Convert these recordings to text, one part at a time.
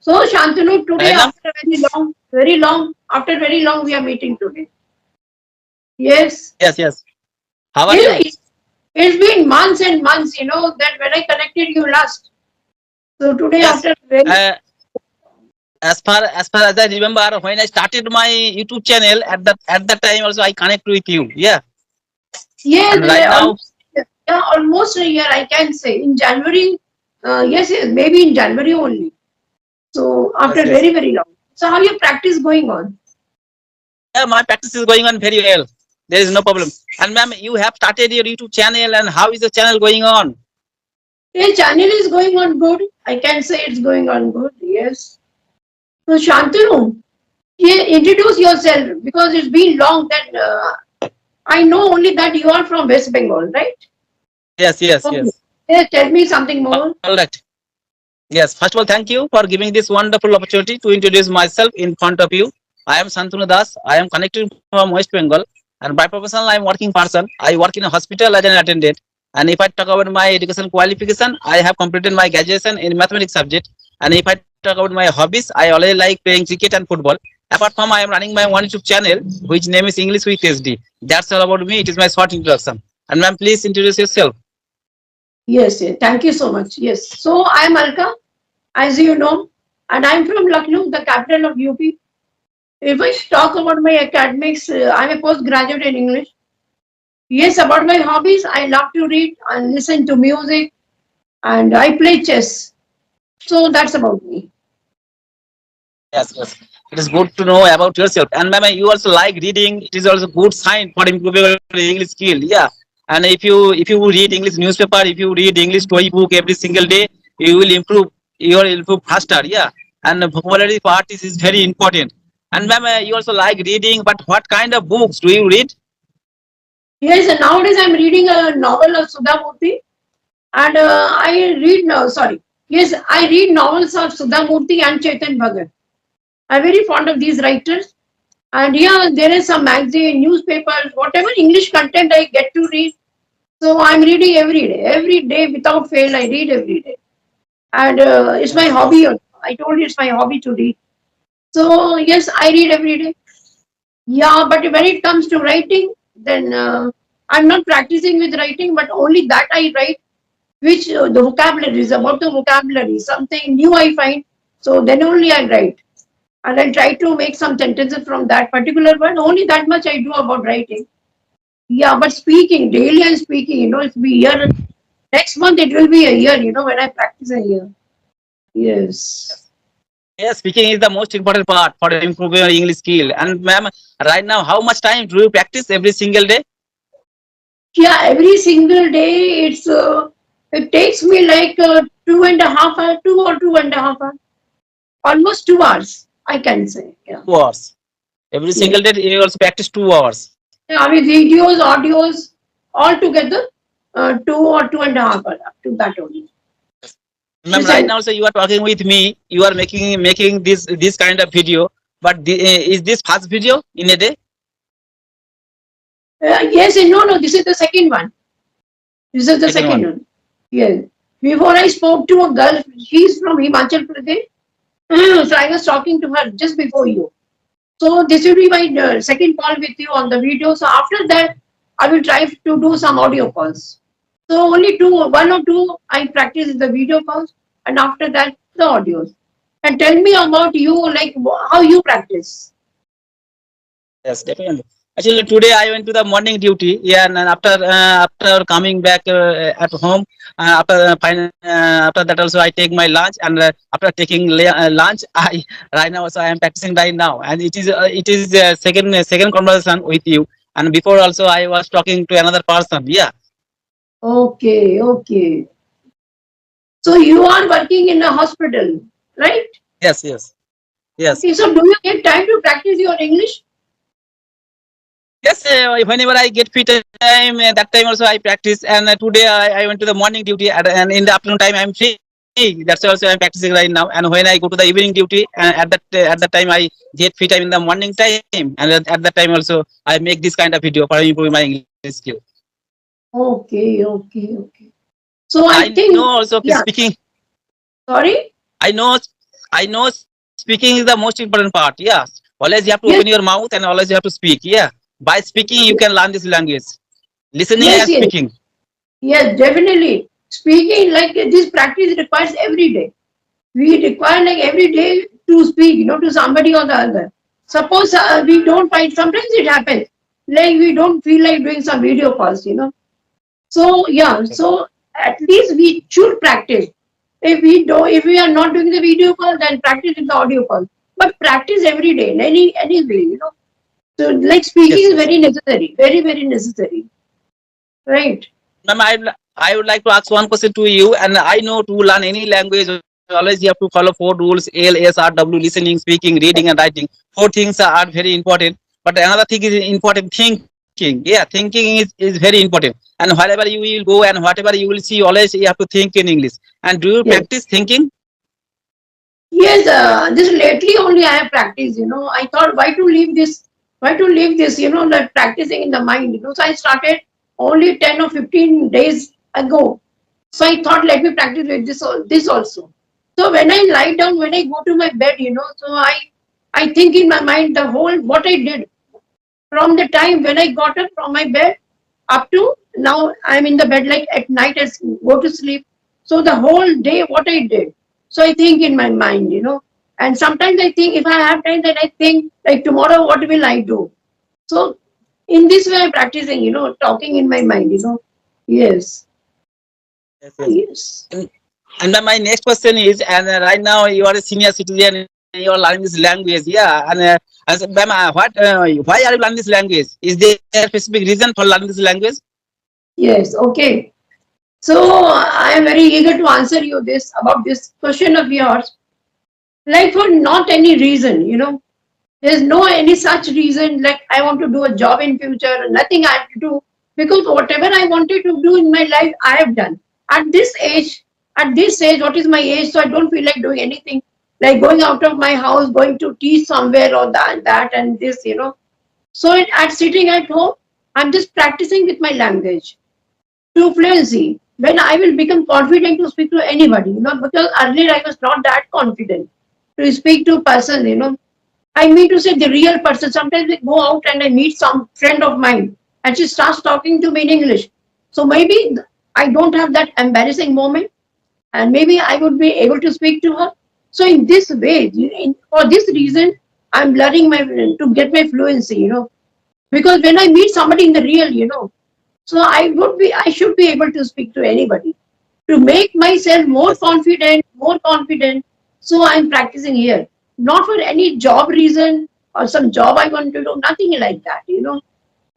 So Shantanu, today Right now? after very long, we are meeting today. Yes. Yes, yes. How are you? Yes, it's been months and months, that when I connected you last. So today Yes. after very Uh, as far as I remember, when I started my YouTube channel, at that time also I connect with you. Yeah. yes, And right now, almost a year I can say. In January, yes, maybe in January only. So yes, after yes. very long. So how your practice going on? Yeah, my practice is going on very well. There is no problem. And ma'am, you have started your YouTube channel, and how is the channel going on? Your channel is going on good. I can say it's going on good. Yes. So Shantanu, yeah, introduce yourself because it's been long that I know only that you are from West Bengal, right? Yes, yes, Okay. yes. Yeah, tell me something more. All right. Yes, first of all, thank you for giving this wonderful opportunity to introduce myself in front of you. I am Santanu Das. I am connected from West Bengal, and by professional, I am working person. I work in a hospital as an attendant. And if I talk about my education qualification, I have completed my graduation in mathematics subject. And if I talk about my hobbies, I always like playing cricket and football. Apart from, I am running my one YouTube channel, which name is English with SD. That's all about me. It is my short introduction. And ma'am, please introduce yourself. Yes, yes. Thank you so much. Yes. So I am Alka, as you know, and I'm from Lucknow, the capital of UP. If I talk about my academics, I'm a postgraduate in English. Yes, about my hobbies, I love to read and listen to music, and I play chess. So that's about me. Yes, yes. It is good to know about yourself. And ma'am, you also like reading. It is also good sign for improving your English skill. Yeah. And if you read English newspaper, if you read English storybook every single day, you will improve. You will improve faster. Yeah. And the vocabulary part is very important. And ma'am, you also like reading. But what kind of books do you read? Yes, and nowadays I'm reading a novel of Sudha Murthy, and I read now. Sorry, yes, I read novels of Sudha Murthy and Chetan Bhagat. I'm very fond of these writers. And here there is some magazine, newspapers, whatever English content I get to read. So I'm reading every day without fail. I read every day, and it's my Yes, hobby. yes. I told you it's my hobby to read. So yes, I read every day. Yeah, but when it comes to writing, then I'm not practicing with writing, but only that I write, which the vocabulary is about the vocabulary, something new I find. So then only I write. And I'll try to make some sentences from that particular word. Only that much I do about writing. Yeah, but speaking, daily I'm speaking, it's be year. Next month it will be a year, when I practice a year. Yes. Yes, speaking is the most important part for improving your English skill. And ma'am, right now, how much time do you practice every single day? Yeah, every single day it takes me like 2.5 hours, 2 or 2.5 hours, almost 2 hours, I can say. Yeah. 2 hours. Every Yes. single day, you also practice 2 hours. Yeah, with videos, audios, all together, 2 or 2.5 hours, up to that only. Ma'am, right Listen, now, so you are talking with me. You are making this kind of video. But is this first video in a day? yes, and no, this is the second one. This is the Second second one. one. Yes. Before I spoke to a girl, she's from Himachal Pradesh. So I was talking to her just before you. So this will be my second call with you on the video. So after that, I will try to do some audio calls. So only one or two I practice the video calls, and after that the audios. And tell me about you, like how you practice. Yes, definitely. Actually, today I went to the morning duty. Yeah, and then after coming back at home, after that also I take my lunch, and after taking lunch, I right now also I am practicing right now, and it is second conversation with you. And before also I was talking to another person. Yeah. Okay, okay. So you are working in a hospital, right? Yes. Yes. Yes. Okay. So do you get time to practice your English? Yes, whenever I get free time, that time also I practice. And today I went to the morning duty, and in the afternoon time I'm free. That's also I'm practicing right now. And when I go to the evening duty, at that time I get free time in the morning time, and at that time also I make this kind of video for improving my English skill. Okay, okay, okay. And So I I know think, also yeah. speaking. Sorry. I know. I know speaking is the most important part. Yeah, always you have to open your Yes, mouth and always you have to speak. Yeah, by speaking you can learn this language. Listening yes, and yes, speaking. yes, definitely. Speaking like this practice requires every day. We require like every day to speak, to somebody or the other. Suppose we don't find, sometimes it happens, like we don't feel like doing some video calls. So yeah, so at least we should practice. If we are not doing the video call, then practice in the audio call. But practice every day, in any way. So like speaking Yes, is yes. very necessary, very very necessary, right? Ma'am, I would like to ask one question to you. And I know to learn any language, always you have to follow four rules: L, S, R, W, listening, speaking, reading, and writing. Four things are very important. But another thing is important: thinking. Yeah, thinking is very important. And wherever you will go and whatever you will see, always you have to think in English. And do you practice Yes. thinking? Yes, this lately only I have practiced. I thought why to leave this, like practicing in the mind. So I started only 10 or 15 days ago. So I thought, let me practice with this also. So when I lie down, when I go to my bed, so I think in my mind the whole what I did from the time when I got up from my bed up to now I'm in the bed like at night I go to sleep. So the whole day what I did. So I think in my mind. And sometimes I think if I have time, then I think like tomorrow what will I do? So in this way I'm practicing, talking in my mind. Yes. Yes, yes. Yes. And, and then my next question is, and right now you are a senior citizen, you are learning this language, yeah. And I said, ma'am, why are you learning this language? Is there a specific reason for learning this language? Yes. Okay. So I am very eager to answer you this about this question of yours. Like for not any reason. There's no any such reason like I want to do a job in future, nothing I have to do because whatever I wanted to do in my life, I have done. At this age, what is my age? So I don't feel like doing anything like going out of my house, going to teach somewhere or that and this. So at sitting at home, I'm just practicing with my language to fluency. When I will become confident to speak to anybody, because earlier I was not that confident to speak to person. I mean to say the real person. Sometimes I go out and I meet some friend of mine and she starts talking to me in English. So maybe I don't have that embarrassing moment and maybe I would be able to speak to her. So in this way, for this reason, I'm learning to get my fluency. Because when I meet somebody in the real, so I should be able to speak to anybody to make myself more Yes, yes. confident, more confident. So I'm practicing here, not for any job reason or some job I want to do, nothing like that.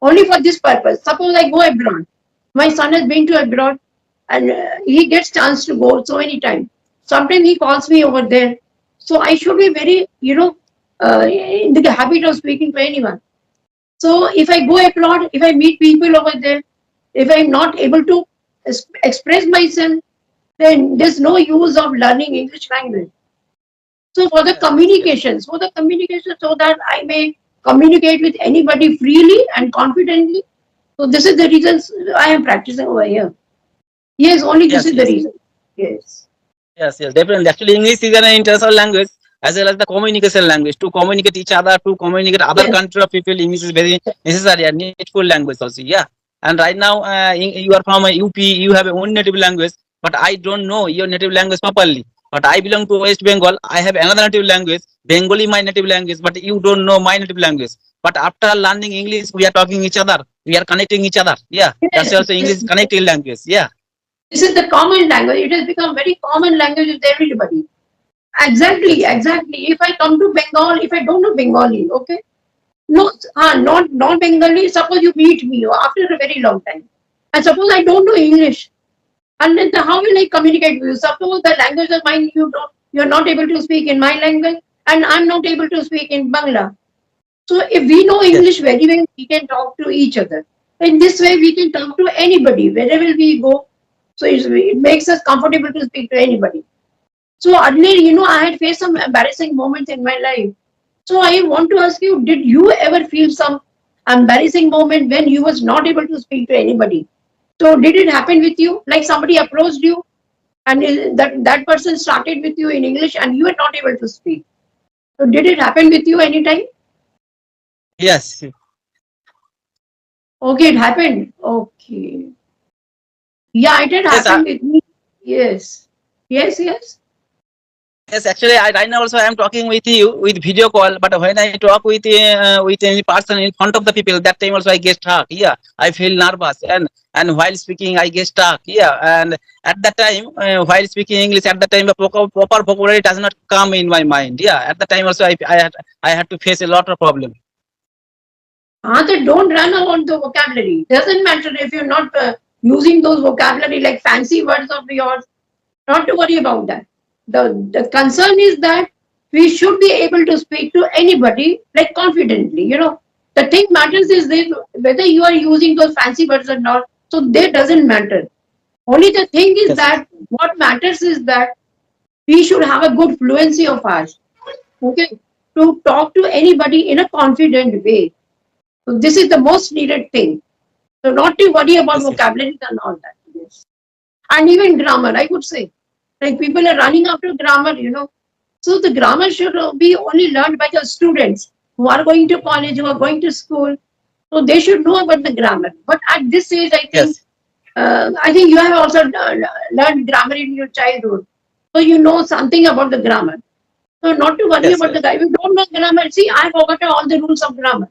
Only for this purpose. Suppose I go abroad. My son has been to abroad and he gets chance to go so many times. Sometimes he calls me over there. So I should be very, in the habit of speaking to anyone. So if I go abroad, if I meet people over there, if I'm not able to express myself, then there's no use of learning English language. So Yes, yes, so that I may communicate with anybody freely and confidently. So this is the reasons I am practicing over here. Yes, only this yes, is the yes. reason. Yes. Yes, yes, definitely. Actually, English is an international language as well as the communication language. To communicate each other, to communicate other Yes. country of people, English is very necessary and needful language also. Yeah. And right now, you are from a UP, you have your own native language, but I don't know your native language properly. But I belong to West Bengal. I have another native language, Bengali, my native language, but you don't know my native language. But after learning English, we are talking each other. We are connecting each other. Yeah. That's Yes. also English Yes. is connecting language. Yeah. This is the common language. It has become very common language with everybody. Exactly, Yes, yes. exactly. If I come to Bengal, if I don't know Bengali, okay, no, not Bengali. Suppose you meet me after a very long time, and suppose I don't know English, and then how will I communicate with you? Suppose the language of mine you're not able to speak in my language, and I'm not able to speak in Bangla. So if we know Yes. English very well, we can talk to each other. In this way, we can talk to anybody wherever we go. So it makes us comfortable to speak to anybody. So earlier, I had faced some embarrassing moments in my life. So I want to ask you, did you ever feel some embarrassing moment when you was not able to speak to anybody? So did it happen with you? Like somebody approached you? and that person started with you in English and you were not able to speak. So did it happen with you anytime? Yes. Okay, it happened. Okay. Yeah, it had Yes. happened with me. Yes. Yes, yes. Yes, actually, right now also I am talking with you with video call. But when I talk with any person in front of the people, that time also I get stuck. Yeah, I feel nervous, and while speaking I get stuck. Yeah, and at that time while speaking English, at that time the proper vocabulary does not come in my mind. Yeah, at the time also I had to face a lot of problem. Then don't run about the vocabulary. Doesn't matter if you're not using those vocabulary like fancy words of yours. Not to worry about that. The concern is that we should be able to speak to anybody like confidently. The thing matters is this, whether you are using those fancy words or not. So that doesn't matter. Only the thing is Yes, that what matters is that we should have a good fluency of ours. Okay, to talk to anybody in a confident way. So this is the most needed thing. So not to worry about yes, yes, vocabulary and all that. Yes. And even grammar, I would say. Like people are running after grammar. So the grammar should be only learned by the students who are going to college, who are going to school. So they should know about the grammar. But at this age, yes, I think you have also learned grammar in your childhood. So you know something about the grammar. So not to worry yes, about the yes. guy. If you don't know grammar, see, I forgot all the rules of grammar.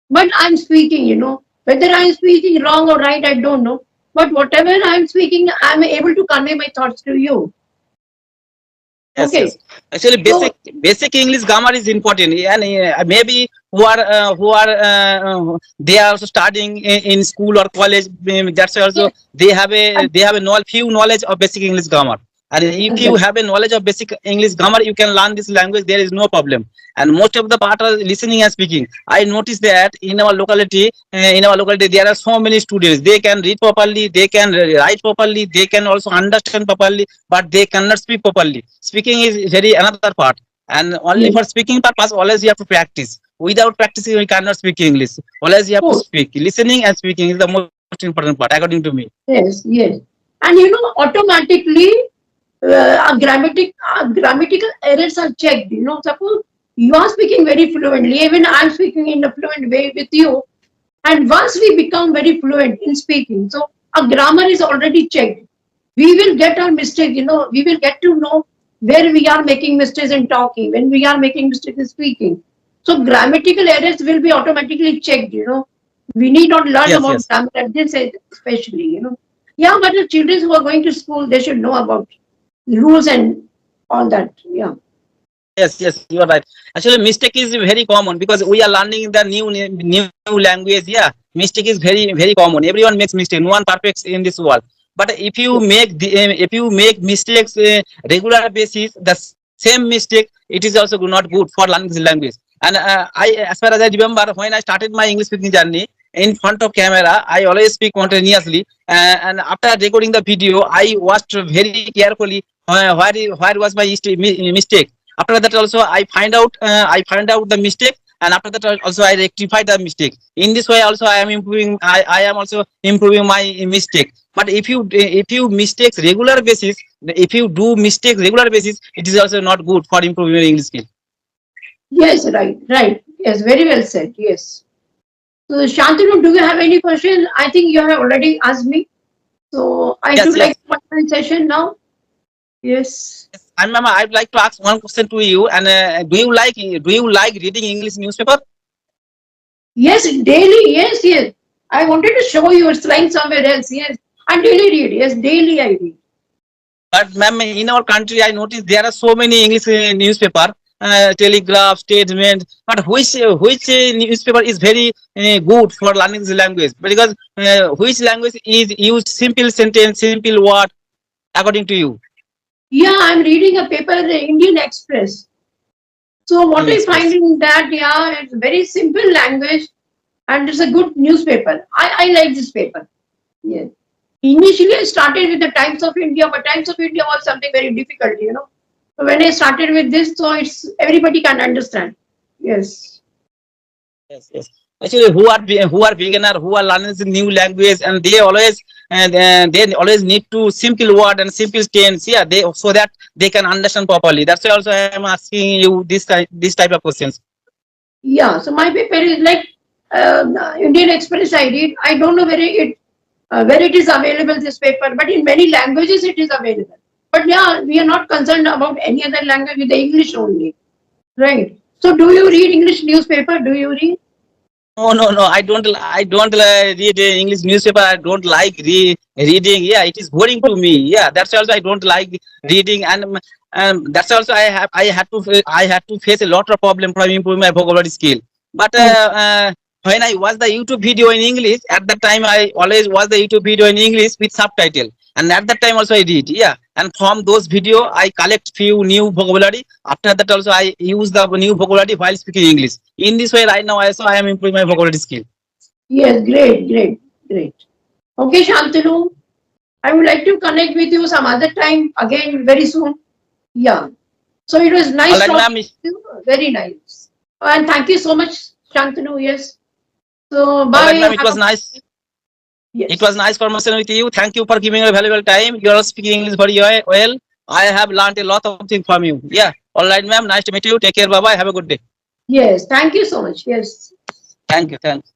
But I'm speaking. Whether I'm speaking wrong or right, I don't know. But whatever I'm speaking, I'm able to convey my thoughts to you. Yes, Okay. yes. Actually, So, basic English grammar is important, and maybe they are also studying in school or college. That's why also yes, they have a few knowledge of basic English grammar. And if you exactly. have a knowledge of basic English grammar, you can learn this language. There is no problem. And most of the part are listening and speaking. I noticed that in our locality, there are so many students. They can read properly, they can write properly, they can also understand properly, but they cannot speak properly. Speaking is very another part, and only Yes, for speaking purpose, always you have to practice. Without practicing, we cannot speak English. Always you have to oh, speak. Listening and speaking is the most important part, according to me. yes, yes. And automatically, grammatical errors are checked. Suppose you are speaking very fluently, even I'm speaking in a fluent way with you. And once we become very fluent in speaking, so our grammar is already checked. We will get our mistake. We will get to know where we are making mistakes in talking, when we are making mistakes in speaking. So grammatical errors will be automatically checked. We need not learn Yes, about yes. grammar at this age, especially. Yeah, but the children who are going to school, they should know about rules and all that. Yeah. Yes, yes, you are right. Actually, mistake is very common because we are learning the new language. Yeah, mistake is very common. Everyone makes mistake. No one perfect in this world. But if you make mistakes regular basis, the same mistake, it is also not good for learning this language. And as far as I remember, when I started my English speaking journey in front of camera, I always speak continuously. And after recording the video, I watched very carefully where was my mistake. After that also I find out the mistake, and after that also I rectify the mistake. In this way also I am also improving my mistake. But if you mistakes regular basis, if you do mistakes regular basis, it is also not good for improving your English skill. Yes, right, right. Yes, very well said. Yes. So, Shantanu, do you have any question? I think you have already asked me. So, I Yes, should yes. like to my session now. Yes. Yes, and ma'am, I'd like to ask one question to you. And do you like reading English newspaper? Yes, daily. Yes, yes. I wanted to show you it's lying somewhere else. Yes. I daily read. Yes, daily I read. But ma'am, in our country, I noticed there are so many English newspaper, Telegraph, Statement. But which newspaper is very good for learning the language? Because which language is used simple sentence, simple word, according to you? Yeah, I'm reading a paper, the Indian Express. So, what Indian I find Express. in that, yeah, it's very simple language and it's a good newspaper. I like this paper. Yes. Initially, I started with the Times of India, but Times of India was something very difficult. So when I started with this, so it's everybody can understand. Yes. Yes, yes. Actually, who are beginner, who are learning the new language, and they always need to simple word and simple tense. Yeah, they so that they can understand properly. That's why also I am asking you this type of questions. Yeah, so my paper is like Indian Express. I read. I don't know where it is available, this paper, but in many languages it is available. But yeah, we are not concerned about any other language with the English only, right? So do you read English newspaper? Do you read? No, no, no. I don't read English newspaper. I don't like reading. Yeah, it is boring to me. Yeah, that's also I don't like reading, and that's also I had to face a lot of problem from improving my vocabulary skill. But Oh, when I watch the YouTube video in English, at that time I always watch the YouTube video in English with subtitle, and at that time also I read. Yeah, and from those video I collect few new vocabulary. After that also I use the new vocabulary while speaking English. In this way, right now also I am improving my vocabulary skill. yes, great, great, great. Okay, Shantanu, I would like to connect with you some other time again very soon. Yeah. So it was All nice right, talking ma'am. to you. Very nice. And thank you so much, Shantanu. Yes. So All right, bye. ma'am. It Have was a nice. It was yes. nice conversation with you. Thank you for giving a valuable time. You are speaking English very well. I have learned a lot of things from you. Yeah. All right, ma'am. Nice to meet you. Take care. Bye bye. Have a good day. Yes. Thank you so much. Yes. Thank you. Thank you.